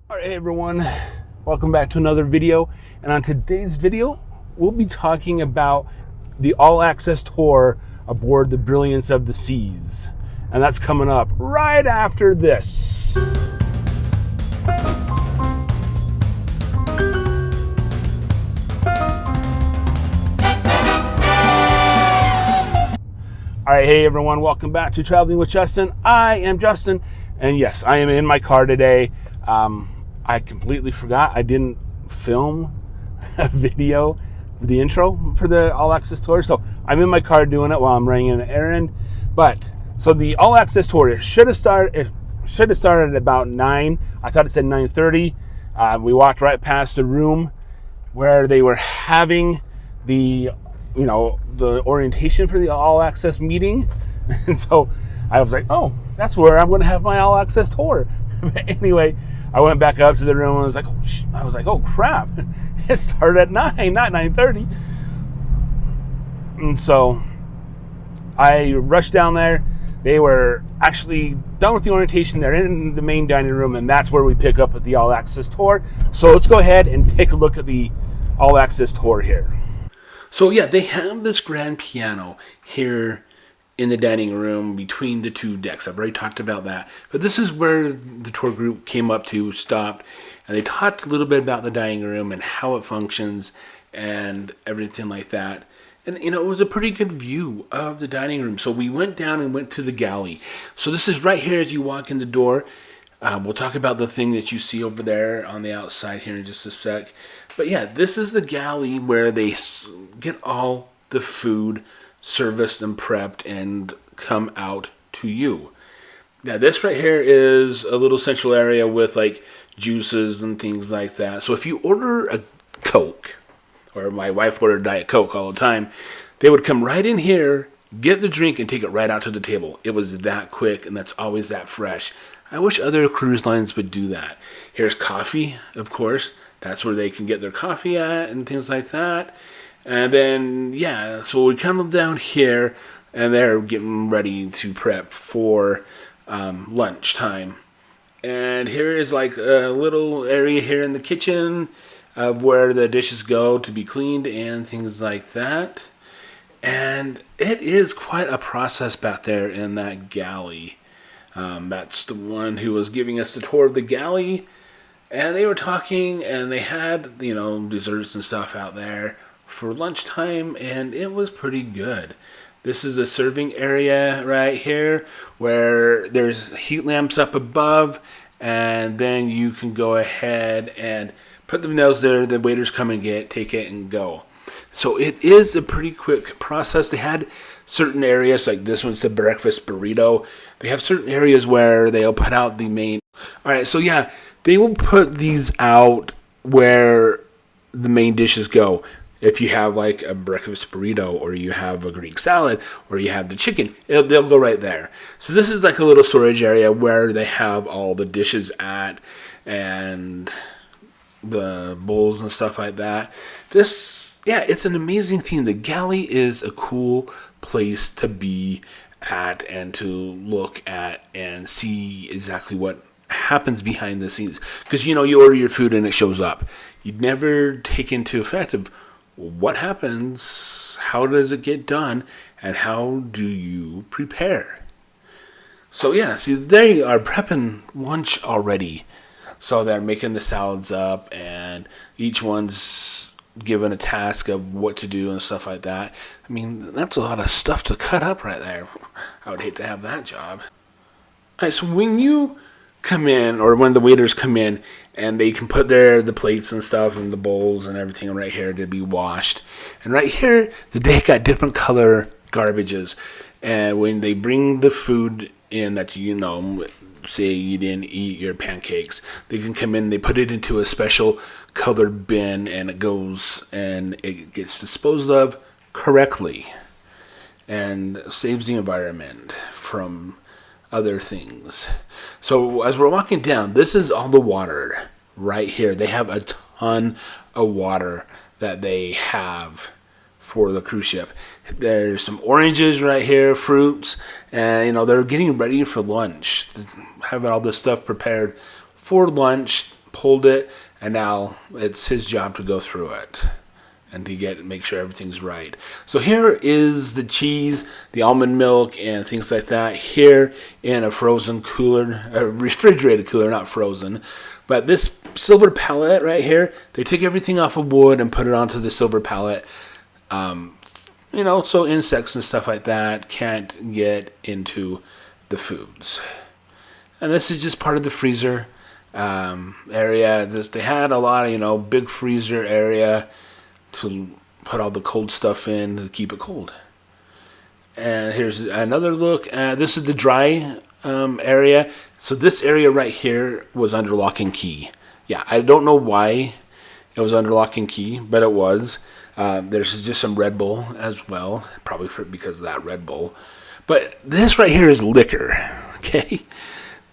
All right, hey everyone, welcome back to another video. And on today's video, we'll be talking about the all-access tour aboard the Brilliance of the Seas. And that's coming up right after this. All right, hey everyone, welcome back to Traveling with Justin. I am Justin, and yes, I am in my car today. I completely forgot I didn't film a video for the intro for the All Access Tour, so I'm in my car doing it while I'm running an errand. But so the All Access Tour, it should have started at about 9. I thought it said 9:30. We walked right past the room where they were having the orientation for the all access meeting. And so I was like, oh, that's where I'm going to have my all access tour. But anyway, I went back up to the room and I was like, oh crap, it started at 9, not 9:30. And so I rushed down there. They were actually done with the orientation. They're in the main dining room, and that's where we pick up at the all access tour. So let's go ahead and take a look at the all access tour here. So yeah, they have this grand piano here in the dining room between the two decks. I've already talked about that. But this is where the tour group came up to, stopped, and they talked a little bit about the dining room and how it functions and everything like that. And, it was a pretty good view of the dining room. So we went down and went to the galley. So this is right here as you walk in the door. We'll talk about the thing that you see over there on the outside here in just a sec. But yeah, this is the galley where they get all the food serviced and prepped and come out to you. Now this right here is a little central area with like juices and things like that. So if you order a Coke, or my wife ordered Diet Coke all the time, they would come right in here, get the drink, and take it right out to the table. It was that quick, and that's always that fresh. I wish other cruise lines would do that. Here's coffee, of course. That's where they can get their coffee at and things like that. And then, yeah, so we come down here, and they're getting ready to prep for lunchtime. And here is like a little area here in the kitchen of where the dishes go to be cleaned and things like that. And it is quite a process back there in that galley. That's the one who was giving us the tour of the galley. And they were talking, and they had, desserts and stuff out there for lunchtime, and it was pretty good. This is a serving area right here where there's heat lamps up above, and then you can go ahead and put the meals there. The waiters come and take it and go. So it is a pretty quick process. They had certain areas, like this one's the breakfast burrito. They have certain areas where they'll put out the main. All right, so yeah, they will put these out where the main dishes go. If you have like a breakfast burrito, or you have a Greek salad, or you have the chicken, they'll go right there. So this is like a little storage area where they have all the dishes at, and the bowls and stuff like that. It's an amazing thing. The galley is a cool place to be at and to look at and see exactly what happens behind the scenes. Because, you order your food and it shows up. You never take into effect of what happens, how does it get done, and how do you prepare. So yeah, see, they are prepping lunch already. So they're making the salads up, and each one's given a task of what to do and stuff like that. I mean, that's a lot of stuff to cut up right there. I would hate to have that job. All right, so when you come in, or when the waiters come in, and they can put the plates and stuff and the bowls and everything right here to be washed. And right here, they got different color garbages. And when they bring the food in that, say you didn't eat your pancakes, they can come in, they put it into a special colored bin, and it goes and it gets disposed of correctly and saves the environment from other things. So as we're walking down, this is all the water right here. They have a ton of water that they have for the cruise ship. There's some oranges right here, fruits, and they're getting ready for lunch. Having all this stuff prepared for lunch, pulled it, and now it's his job to go through it and to make sure everything's right. So here is the cheese, the almond milk, and things like that here in a frozen cooler, a refrigerated cooler, not frozen. But this silver pallet right here, they took everything off of wood and put it onto the silver pallet. So insects and stuff like that can't get into the foods. And this is just part of the freezer area. They had a lot of, big freezer area to put all the cold stuff in to keep it cold. And here's another look. This is the dry area. So this area right here was under lock and key. Yeah, I don't know why it was under lock and key, but it was. There's just some Red Bull as well, probably because of that Red Bull. But this right here is liquor, okay?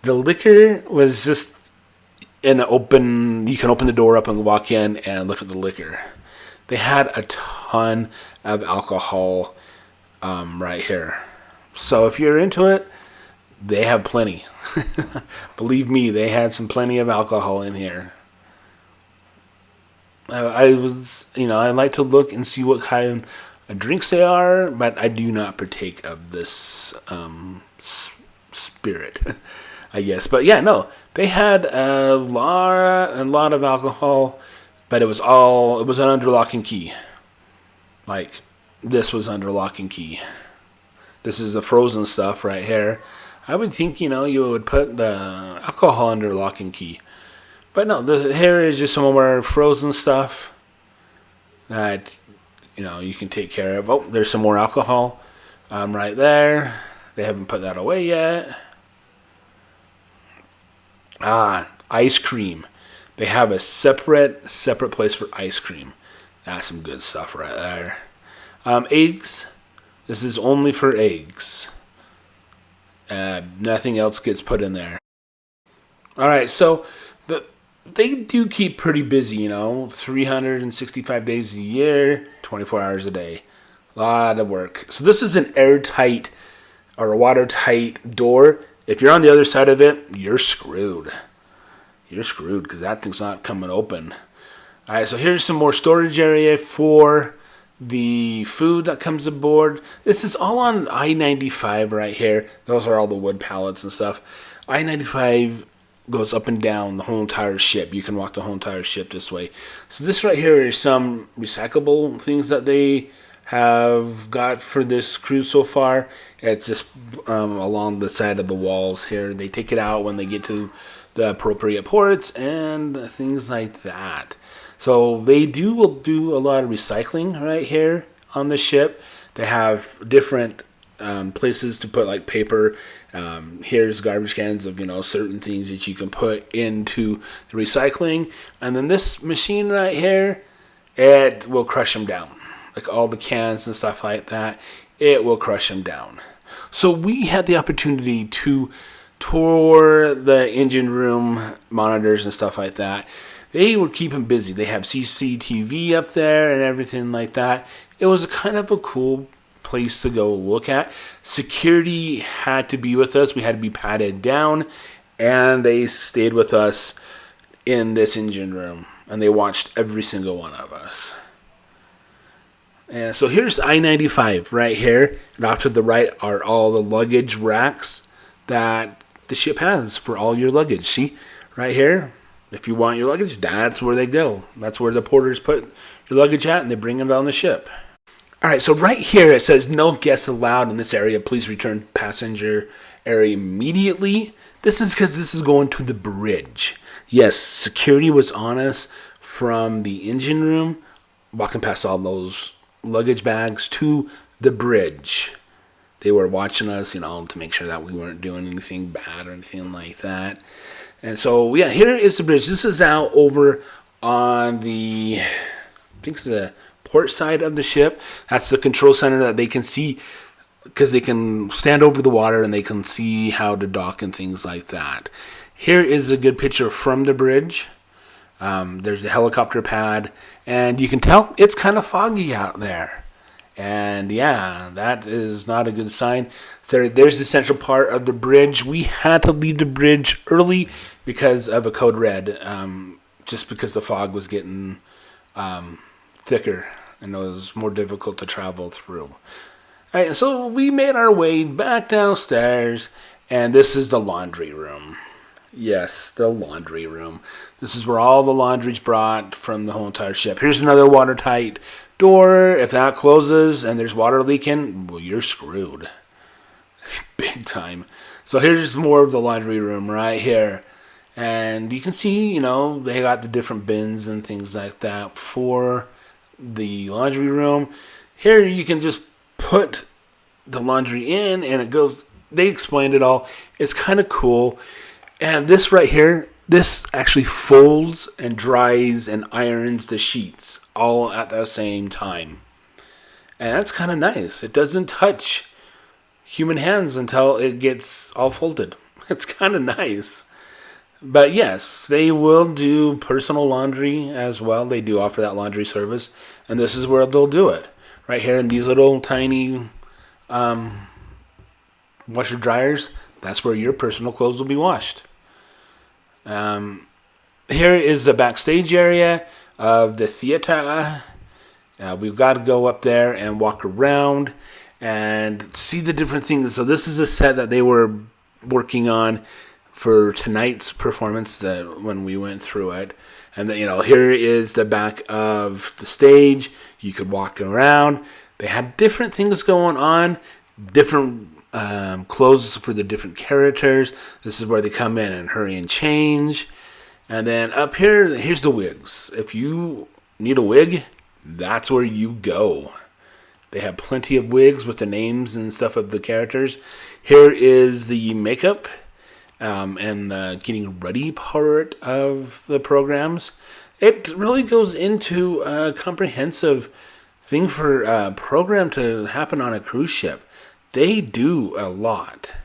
The liquor was just in the open. You can open the door up and walk in and look at the liquor. They had a ton of alcohol right here. So if you're into it, they have plenty. Believe me, they had plenty of alcohol in here. I like to look and see what kind of drinks they are, but I do not partake of this spirit, I guess. But yeah, no, they had a lot of alcohol, but it was under lock and key. Like, this was under lock and key. This is the frozen stuff right here. I would think, you would put the alcohol under lock and key. But no, here is just some more frozen stuff that, you can take care of. Oh, there's some more alcohol right there. They haven't put that away yet. Ice cream. They have a separate place for ice cream. That's some good stuff right there. Eggs. This is only for eggs. Nothing else gets put in there. All right, so they do keep pretty busy, 365 days a year, 24 hours a day. A lot of work. So this is an airtight or a watertight door. If you're on the other side of it, you're screwed. You're screwed because that thing's not coming open. All right, so here's some more storage area for the food that comes aboard. This is all on I-95 right here. Those are all the wood pallets and stuff. I-95 goes up and down the whole entire ship. You can walk the whole entire ship this way. So this right here is some recyclable things that they have got for this cruise so far. It's just along the side of the walls here. They take it out when they get to the appropriate ports and things like that. So they will do a lot of recycling right here on the ship. They have different places to put like paper. Here's garbage cans of certain things that you can put into the recycling, and then this machine right here, it will crush them down, like all the cans and stuff like that. It will crush them down. So we had the opportunity to tour the engine room monitors and stuff like that. They were keeping busy. They have CCTV up there and everything like that. It was kind of a cool place to go look at. Security had to be with us. We had to be patted down, and they stayed with us in this engine room, and they watched every single one of us. And so here's I-95 right here, and off to the right are all the luggage racks that the ship has for all your luggage. See, right here, if you want your luggage, that's where they go. That's where the porters put your luggage at, and they bring it on the ship. All right, so right here it says no guests allowed in this area. Please return passenger area immediately. This is because this is going to the bridge. Yes, security was on us from the engine room, walking past all those luggage bags to the bridge. They were watching us, to make sure that we weren't doing anything bad or anything like that. And so, yeah, here is the bridge. This is out over on the, I think it's the port side of the ship. That's the control center that they can see, because they can stand over the water and they can see how to dock and things like that. Here is a good picture from the bridge. There's the helicopter pad, and you can tell it's kind of foggy out there. And yeah, that is not a good sign. So there's the central part of the bridge. We had to leave the bridge early because of a code red, just because the fog was getting thicker and it was more difficult to travel through. All right, so we made our way back downstairs, and this is the laundry room. Yes, the laundry room. This is where all the laundry's brought from the whole entire ship. Here's another watertight door. If that closes and there's water leaking, well, you're screwed. Big time. So here's more of the laundry room right here. And you can see, they got the different bins and things like that for the laundry room. Here you can just put the laundry in and it goes. They explained it all. It's kind of cool. And this right here, this actually folds and dries and irons the sheets all at the same time. And that's kind of nice. It doesn't touch human hands until it gets all folded. It's kind of nice. But yes, they will do personal laundry as well. They do offer that laundry service. And this is where they'll do it. Right here in these little tiny washer dryers. That's where your personal clothes will be washed. Here is the backstage area of the theater. We've got to go up there and walk around and see the different things. So this is a set that they were working on for tonight's performance that when we went through it. And then, here is the back of the stage. You could walk around. They had different things going on, different clothes for the different characters. This is where they come in and hurry and change. And then up here, here's the wigs. If you need a wig, that's where you go. They have plenty of wigs with the names and stuff of the characters. Here is the makeup and the getting ready part of the programs. It really goes into a comprehensive thing for a program to happen on a cruise ship. They do a lot.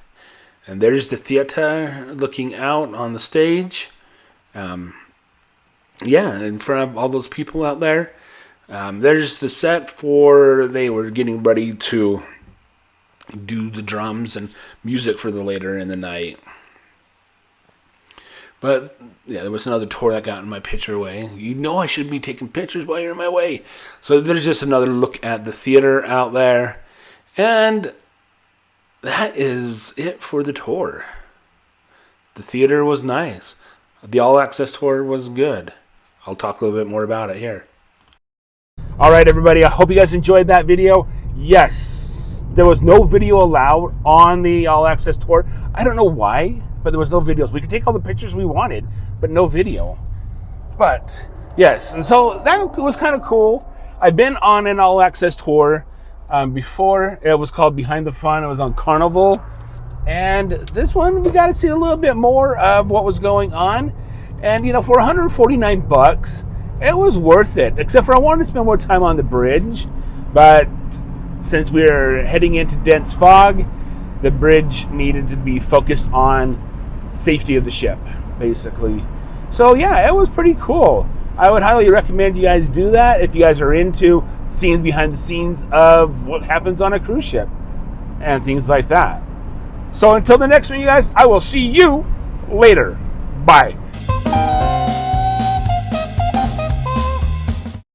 And there's the theater looking out on the stage. In front of all those people out there. There's the set for they were getting ready to do the drums and music for the later in the night. But yeah, there was another tour that got in my picture way. I should be taking pictures while you're in my way. So there's just another look at the theater out there. And that is it for the tour. The theater was nice. The all-access tour was good. I'll talk a little bit more about it here. All right, everybody. I hope you guys enjoyed that video. Yes, there was no video allowed on the all-access tour. I don't know why, but there was no videos. We could take all the pictures we wanted, but no video. But yes, and so that was kind of cool. I've been on an all-access tour before. It was called Behind the Fun. It was on Carnival. And this one, we got to see a little bit more of what was going on. And, for $149, it was worth it. Except for I wanted to spend more time on the bridge. But since we were heading into dense fog, the bridge needed to be focused on safety of the ship, basically. So, yeah, it was pretty cool. I would highly recommend you guys do that if you guys are into seeing behind the scenes of what happens on a cruise ship and things like that. So until the next one, you guys, I will see you later. Bye.